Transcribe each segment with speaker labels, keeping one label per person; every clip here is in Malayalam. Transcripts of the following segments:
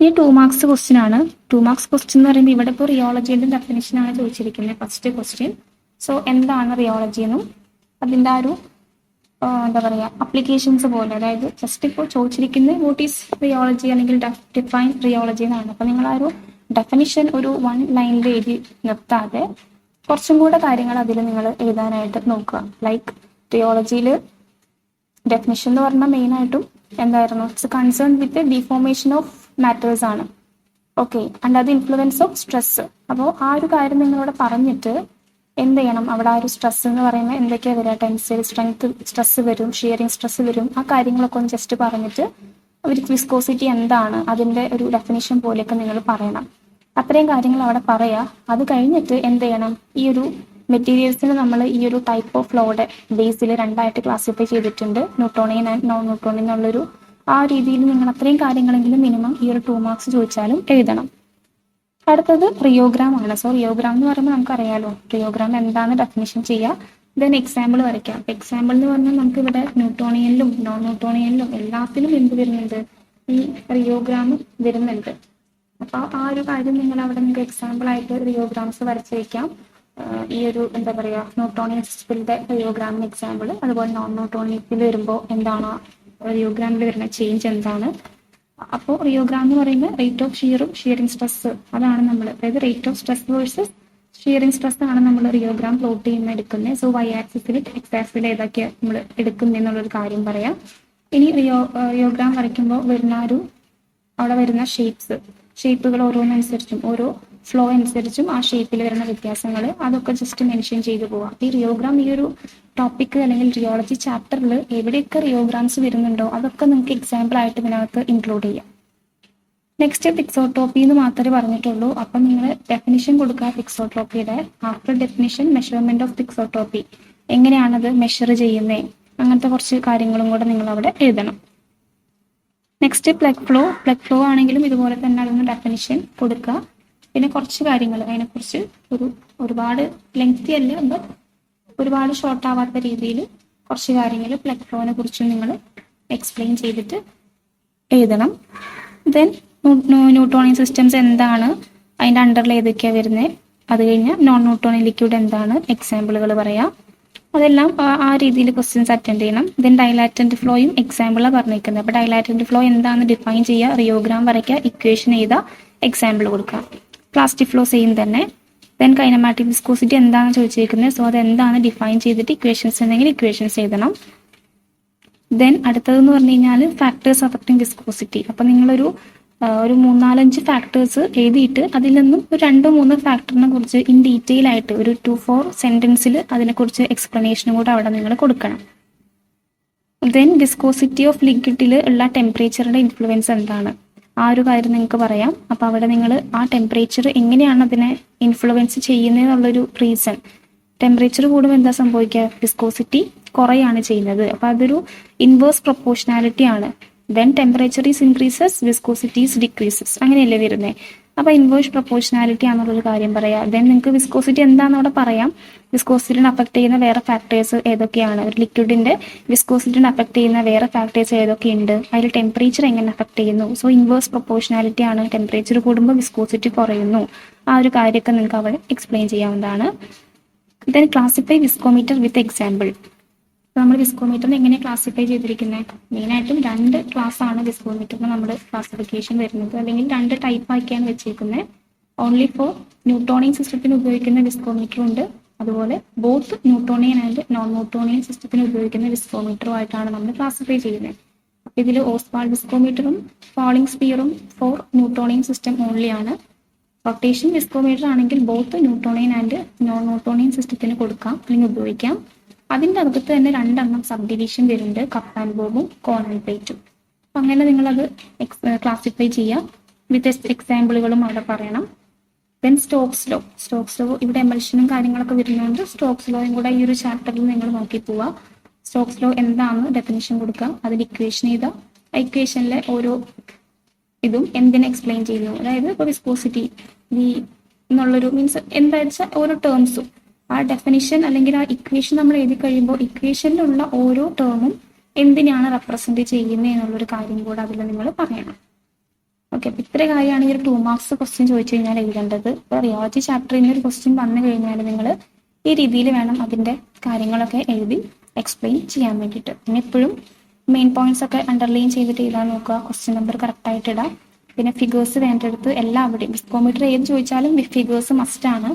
Speaker 1: ഈ 2 മാർക്സ് ക്വസ്റ്റ്യൻ ആണ്. 2 മാർക്സ് ക്വസ്റ്റ്യൻ എന്ന് പറയുമ്പോൾ ഇവിടെ ഇപ്പോൾ റിയോളജിയുടെ ഡെഫിനിഷൻ ആണ് ചോദിച്ചിരിക്കുന്നത് ഫസ്റ്റ് ക്വസ്റ്റ്യൻ. സോ എന്താണ് റിയോളജി എന്നും അതിൻ്റെ ആ ഒരു എന്താ പറയുക അപ്ലിക്കേഷൻസ് പോലെ, അതായത് ജസ്റ്റ് ഇപ്പോൾ ചോദിച്ചിരിക്കുന്നത് വാട്ട് ഈസ് റിയോളജി അല്ലെങ്കിൽ ഡിഫൈൻ റിയോളജി എന്നാണ്. അപ്പോൾ നിങ്ങൾ ആ ഒരു ഡെഫിനിഷൻ ഒരു 1 ലൈനിൽ എഴുതി നിർത്താതെ കുറച്ചും കൂടെ കാര്യങ്ങൾ അതിൽ നിങ്ങൾ എഴുതാനായിട്ട് നോക്കുക. ലൈക്ക് റിയോളജിയിൽ ഡെഫിനിഷൻ എന്ന് പറഞ്ഞാൽ മെയിനായിട്ടും എന്തായിരുന്നു, it's concern with deformation of matters ആണ്. ഓക്കെ, അണ്ട് അത് ഇൻഫ്ലുവൻസ് ഓഫ് സ്ട്രെസ്. അപ്പോൾ ആ ഒരു കാര്യം നിങ്ങളോട് പറഞ്ഞിട്ട് എന്ത് ചെയ്യണം, അവിടെ ആ ഒരു സ്ട്രെസ് എന്ന് പറയുമ്പോൾ എന്തൊക്കെയാണ് വരിക, ടെൻസൈൽ സ്ട്രെങ്ത് സ്ട്രെസ് വരും, ഷിയറിങ് സ്ട്രെസ് വരും, ആ കാര്യങ്ങളൊക്കെ ഒന്ന് ജസ്റ്റ് പറഞ്ഞിട്ട് ഒരു വിസ്കോസിറ്റി എന്താണ് അതിൻ്റെ ഒരു ഡെഫിനിഷൻ പോലെയൊക്കെ നിങ്ങൾ പറയണം. അത്രയും കാര്യങ്ങൾ അവിടെ പറയുക. അത് കഴിഞ്ഞിട്ട് എന്ത് ചെയ്യണം, ഈ ഒരു മെറ്റീരിയൽസിന് നമ്മൾ ഈ ഒരു ടൈപ്പ് ഓഫ് ലോയുടെ ബേസിൽ 2ആയിട്ട് ക്ലാസിഫൈ ചെയ്തിട്ടുണ്ട്, ന്യൂട്ടോണിയൻ ആൻഡ് നോൺ ന്യൂട്ടോണിയൻ എന്നുള്ളൊരു ആ രീതിയിൽ നിങ്ങൾ അത്രയും കാര്യങ്ങളെങ്കിലും മിനിമം ഈ ഒരു 2 മാർക്സ് ചോദിച്ചാലും എഴുതണം. അടുത്തത് റിയോഗ്രാം ആണ്. സോ റിയോഗ്രാം എന്ന് പറയുമ്പോൾ നമുക്കറിയാലോ റിയോഗ്രാം എന്താണ് ഡെഫിനിഷൻ ചെയ്യുക, ദെൻ എക്സാമ്പിൾ വരയ്ക്കാം. എക്സാമ്പിൾ എന്ന് പറഞ്ഞാൽ നമുക്ക് ഇവിടെ ന്യൂട്ടോണിയനിലും നോൺ ന്യൂട്ടോണിയനിലും എല്ലാത്തിലും എന്ത് വരുന്നുണ്ട്, ഈ റിയോഗ്രാം വരുന്നുണ്ട്. അപ്പോൾ ആ ഒരു കാര്യം നിങ്ങൾ അവിടെ നിങ്ങൾക്ക് എക്സാമ്പിൾ ആയിട്ട് റിയോഗ്രാംസ് വരച്ച് വയ്ക്കാം. ഈ ഒരു എന്താ പറയുക ന്യൂട്ടോണിയൻ സിസ്റ്റത്തിൻ്റെ റിയോഗ്രാമിന് എക്സാമ്പിൾ, അതുപോലെ നോൺ ന്യൂട്ടോണിയത്തിൽ വരുമ്പോൾ എന്താണ് റിയോഗ്രാമിൽ വരുന്ന ചേഞ്ച് എന്താണ്. അപ്പോൾ റിയോഗ്രാം എന്ന് പറയുന്നത് റേറ്റ് ഓഫ് ഷിയറും ഷിയറിംഗ് സ്ട്രെസ് അതാണ് നമ്മൾ, അതായത് rate of stress versus shearing stress ആണ് നമ്മൾ റിയോഗ്രാം പ്ലോട്ട് ചെയ്യുമ്പോൾ എടുക്കുന്നത്. സോ y ആക്സിസിൽ x ആക്സിസിൽ ഏതൊക്കെ നമ്മൾ എടുക്കുന്നത് എന്നുള്ളൊരു കാര്യം പറയാം. ഇനി റിയോഗ്രാം വരയ്ക്കുമ്പോൾ വരുന്ന ഒരു അവിടെ വരുന്ന ഷേപ്പുകൾ ഓരോന്നനുസരിച്ചും ഓരോ ഫ്ലോ അനുസരിച്ചും ആ ഷേപ്പിൽ വരുന്ന വ്യത്യാസങ്ങൾ അതൊക്കെ ജസ്റ്റ് മെൻഷൻ ചെയ്തു പോവാം. ഈ റിയോഗ്രാം ഈ ഒരു ടോപ്പിക് അല്ലെങ്കിൽ റിയോളജി ചാപ്റ്ററിൽ എവിടെയൊക്കെ റിയോഗ്രാംസ് വരുന്നുണ്ടോ അതൊക്കെ നമുക്ക് എക്സാമ്പിൾ ആയിട്ട് ഇതിനകത്ത് ഇൻക്ലൂഡ് ചെയ്യാം. നെക്സ്റ്റ് പിക്സോട്രോപ്പി എന്ന് മാത്രമേ പറഞ്ഞിട്ടുള്ളൂ. അപ്പം നിങ്ങൾ ഡെഫിനിഷൻ കൊടുക്കുക പിക്സോട്രോപ്പിയുടെ. ആഫ്റ്റർ ഡെഫിനിഷൻ മെഷർമെന്റ് ഓഫ് പിക്സോട്രോപ്പി, എങ്ങനെയാണത് മെഷർ ചെയ്യുന്നത്, അങ്ങനത്തെ കുറച്ച് കാര്യങ്ങളും കൂടെ നിങ്ങൾ അവിടെ എഴുതണം. നെക്സ്റ്റ് പ്ലഗ് ഫ്ലോ ആണെങ്കിലും ഇതുപോലെ തന്നെ അതിന് ഡെഫിനിഷൻ കൊടുക്കുക. പിന്നെ കുറച്ച് കാര്യങ്ങൾ അതിനെക്കുറിച്ച് ഒരുപാട് ലെങ്തി അല്ല, ബട്ട് ഒരുപാട് ഷോർട്ട് ആവാത്ത രീതിയിൽ കുറച്ച് കാര്യങ്ങൾ പ്ലഗ് ഫ്ലോനെ കുറിച്ച് നിങ്ങൾ എക്സ്പ്ലെയിൻ ചെയ്തിട്ട് എഴുതണം. ദെൻ ന്യൂട്ടോണിയൻ സിസ്റ്റംസ് എന്താണ്, അതിൻ്റെ അണ്ടറിൽ ഏതൊക്കെയാണ് വരുന്നത്, അത് കഴിഞ്ഞാൽ നോൺ ന്യൂട്ടോണിയൻ ലിക്വിഡ് എന്താണ്, എക്സാമ്പിളുകൾ പറയാം. അതെല്ലാം ആ രീതിയിൽ ക്വസ്റ്റ്യൻസ് അറ്റൻഡ് ചെയ്യണം. ദെൻ ഡൈലാറ്റന്റ് ഫ്ലോയും എക്സാമ്പിളാണ് പറഞ്ഞിരിക്കുന്നത്. അപ്പോൾ ഡൈലാറ്റന്റ് ഫ്ലോ എന്താണെന്ന് ഡിഫൈൻ ചെയ്യുക, റിയോഗ്രാം വരയ്ക്കുക, ഇക്വേഷൻ എഴുതുക, എക്സാമ്പിൾ കൊടുക്കുക. പ്ലാസ്റ്റിക് ഫ്ലോ സെയിം തന്നെ. ദെൻ കൈനമാറ്റിക് വിസ്കോസിറ്റി എന്താണെന്ന് ചോദിച്ചിരിക്കുന്നത്. സോ അത് എന്താണ് ഡിഫൈൻ ചെയ്തിട്ട് ഇക്വേഷൻസ് ഉണ്ടെങ്കിൽ ഇക്വേഷൻസ് എഴുതണം. ദെൻ അടുത്തതെന്ന് പറഞ്ഞു കഴിഞ്ഞാൽ ഫാക്ടേഴ്സ് അഫക്റ്റിംഗ് വിസ്കോസിറ്റി. അപ്പോൾ നിങ്ങളൊരു 3-4-5 ഫാക്ടേഴ്സ് എഴുതിയിട്ട് അതിൽ നിന്നും ഒരു 2-3 ഫാക്ടറിനെ കുറിച്ച് ഇൻ ഡീറ്റെയിൽ ആയിട്ട് ഒരു 2-4 സെന്റൻസിൽ അതിനെക്കുറിച്ച് എക്സ്പ്ലനേഷനും കൂടെ അവിടെ നിങ്ങൾ കൊടുക്കണം. ദെൻ വിസ്കോസിറ്റി ഓഫ് ലിക്വിഡിൽ ഉള്ള ടെമ്പറേച്ചറിന്റെ ഇൻഫ്ലുവൻസ് എന്താണ്, ആ ഒരു കാര്യം നിങ്ങൾക്ക് പറയാം. അപ്പോൾ അവിടെ നിങ്ങൾ ആ ടെമ്പറേച്ചർ എങ്ങനെയാണ് അതിനെ ഇൻഫ്ലുവൻസ് ചെയ്യുന്നതെന്നുള്ളൊരു റീസൺ. ടെമ്പറേച്ചർ കൂടുമ്പോൾ എന്താ സംഭവിക്കുക, വിസ്കോസിറ്റി കുറയാണ് ചെയ്യുന്നത്. അപ്പോൾ അതൊരു ഇൻവേഴ്സ് പ്രൊപ്പോർഷനാലിറ്റി ആണ്. Then temperature is increases, viscosity is decreases, അങ്ങനെയല്ലേ വരുന്നത്. അപ്പോൾ ഇൻവേഴ്സ് പ്രൊപ്പോർഷനാലിറ്റി ആണെന്നുള്ളൊരു കാര്യം പറയാം. ദെൻ നിങ്ങൾക്ക് വിസ്കോസിറ്റി എന്താണെന്ന് അവിടെ പറയാം. വിസ്കോസിറ്റിനെ അഫക്ട് ചെയ്യുന്ന വേറെ ഫാക്ടേഴ്സ് ഏതൊക്കെയാണ്, ഒരു ലിക്വിഡിന്റെ വിസ്കോസിറ്റിനെ അഫക്ട് ചെയ്യുന്ന വേറെ ഫാക്ടേഴ്സ് ഏതൊക്കെയുണ്ട്, അതിൽ ടെമ്പറേച്ചർ എങ്ങനെ അഫക്ട് ചെയ്യുന്നു. സോ ഇൻവേഴ്സ് പ്രൊപ്പോർഷനാലിറ്റി ആണ്, ടെമ്പറേച്ചർ കൂടുമ്പോൾ വിസ്കോസിറ്റി കുറയുന്നു. ആ ഒരു കാര്യമൊക്കെ നിങ്ങൾക്ക് അവിടെ എക്സ്പ്ലെയിൻ ചെയ്യാവുന്നതാണ്. Then classify viscometer with example. നമ്മൾ വിസ്കോമീറ്ററിനെ എങ്ങനെ ക്ലാസിഫൈ ചെയ്തിരിക്കുന്നത്, മെയിനായിട്ടും 2 ക്ലാസ് ആണ് വിസ്കോമീറ്ററിന് നമ്മൾ ക്ലാസിഫിക്കേഷൻ വരുന്നത്, അല്ലെങ്കിൽ 2 ടൈപ്പ് ആക്കിയാണ് വെച്ചിരിക്കുന്നത്. ഓൺലി ഫോർ ന്യൂട്ടോണിയൻ സിസ്റ്റത്തിന് ഉപയോഗിക്കുന്ന വിസ്കോമീറ്ററും ഉണ്ട്, അതുപോലെ both Newtonian and non Newtonian സിസ്റ്റത്തിന് ഉപയോഗിക്കുന്ന വിസ്കോമീറ്ററും ആയിട്ടാണ് നമ്മൾ ക്ലാസിഫൈ ചെയ്യുന്നത്. അപ്പോൾ ഇതിൽ ഓസ്വാൾഡ് വിസ്കോമീറ്ററും ഫാളിംഗ് സ്പിയറും ഫോർ ന്യൂട്ടോണിയൻ സിസ്റ്റം ഓൺലി ആണ്. റൊട്ടേഷൻ വിസ്കോമീറ്റർ ആണെങ്കിൽ both Newtonian and non Newtonian സിസ്റ്റത്തിന് കൊടുക്കാം അല്ലെങ്കിൽ ഉപയോഗിക്കാം. അതിൻ്റെ അകത്ത് തന്നെ 2 സബ് ഡിവിഷൻ വരുന്നുണ്ട്, കപ്പ് ആൻഡ് ബോബും കോൺ ആൻഡ് പ്ലേറ്റും. അപ്പം അങ്ങനെ നിങ്ങളത് ക്ലാസിഫൈ ചെയ്യാം. വിത്ത് എക്സാമ്പിളുകളും അവിടെ പറയണം. ദെൻ സ്റ്റോക്സ് ലോ ഇവിടെ എമൽഷനും കാര്യങ്ങളൊക്കെ വരുന്നതുകൊണ്ട് സ്റ്റോക്സ് ലോയും കൂടെ ഈ ഒരു ചാപ്റ്ററിൽ നിങ്ങൾ നോക്കി പോവുക. സ്റ്റോക്സ് ലോ എന്താണെന്ന് ഡെഫിനിഷൻ കൊടുക്കുക, അതിൽ ഇക്വേഷൻ ചെയ്താൽ ഇക്വേഷനിലെ ഓരോ ഇതും എന്തിനെ എക്സ്പ്ലെയിൻ ചെയ്യുന്നു, അതായത് ഇപ്പോൾ വിസ്കോസിറ്റി എന്നുള്ളൊരു മീൻസ് എന്താ വെച്ചാൽ ഓരോ ടേംസും ആ ഡെഫിനിഷൻ അല്ലെങ്കിൽ ആ ഇക്വേഷൻ നമ്മൾ എഴുതി കഴിയുമ്പോൾ ഇക്വേഷനിലുള്ള ഓരോ ടേമും എന്തിനാണ് റെപ്രസെന്റ് ചെയ്യുന്നത് എന്നുള്ളൊരു കാര്യം കൂടെ അതിൽ നിങ്ങൾ പറയണം. ഓക്കെ, അപ്പൊ ഇത്ര കാര്യമാണ് ഈ ഒരു 2 മാർക്സ് ക്വസ്റ്റ്യൻ ചോദിച്ചു കഴിഞ്ഞാൽ എഴുതേണ്ടത്. ഇപ്പോൾ റിയോളജി ചാപ്റ്ററിൽ നിന്ന് ഒരു ക്വസ്റ്റ്യൻ വന്നു കഴിഞ്ഞാൽ നിങ്ങൾ ഈ രീതിയിൽ വേണം അതിന്റെ കാര്യങ്ങളൊക്കെ എഴുതി എക്സ്പ്ലെയിൻ ചെയ്യാൻ വേണ്ടിയിട്ട്. പിന്നെ എപ്പോഴും മെയിൻ പോയിന്റ്സ് ഒക്കെ അണ്ടർലൈൻ ചെയ്തിട്ട് എഴുതാൻ നോക്കുക, ക്വസ്റ്റ്യൻ നമ്പർ കറക്റ്റ് ആയിട്ട് ഇടാം. പിന്നെ ഫിഗേഴ്സ് വേണ്ടടുത്ത് എല്ലാവിടെയും വിസ്കോമീറ്റർ ഏത് ചോദിച്ചാലും ഫിഗേഴ്സ് മസ്റ്റ് ആണ്.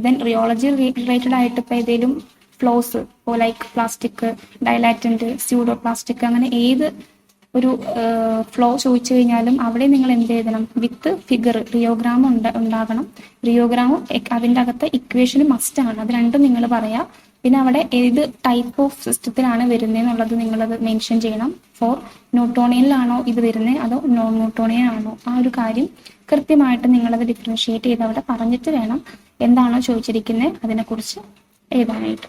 Speaker 1: ദെൻ റിയോളജി റിലേറ്റഡ് ആയിട്ട് ഇപ്പോൾ ഏതെങ്കിലും flows like plastic, dilatant, pseudo plastic, അങ്ങനെ ഏത് ഒരു ഫ്ലോ ചോദിച്ചു കഴിഞ്ഞാലും അവിടെ നിങ്ങൾ എന്ത് എഴുതണം? വിത്ത് ഫിഗർ റിയോഗ്രാം ഉണ്ടാകണം. റിയോഗ്രാമും അതിൻ്റെ അകത്ത് ഇക്വേഷനും മസ്റ്റ് ആണ്. അത് രണ്ടും നിങ്ങൾ പറയാം. പിന്നെ അവിടെ ഏത് ടൈപ്പ് ഓഫ് സിസ്റ്റത്തിലാണ് വരുന്നത് എന്നുള്ളത് നിങ്ങളത് മെൻഷൻ ചെയ്യണം. ഫോർ ന്യൂട്ടോണിയനിലാണോ ഇത് വരുന്നത് അതോ നോൺ ന്യൂട്ടോണിയൻ ആണോ? ആ ഒരു കാര്യം കൃത്യമായിട്ട് നിങ്ങളത് ഡിഫറൻഷിയേറ്റ് ചെയ്ത് അവിടെ പറഞ്ഞിട്ട് വേണം എന്താണോ ചോദിച്ചിരിക്കുന്നത് അതിനെക്കുറിച്ച് എഴുതാനായിട്ട്.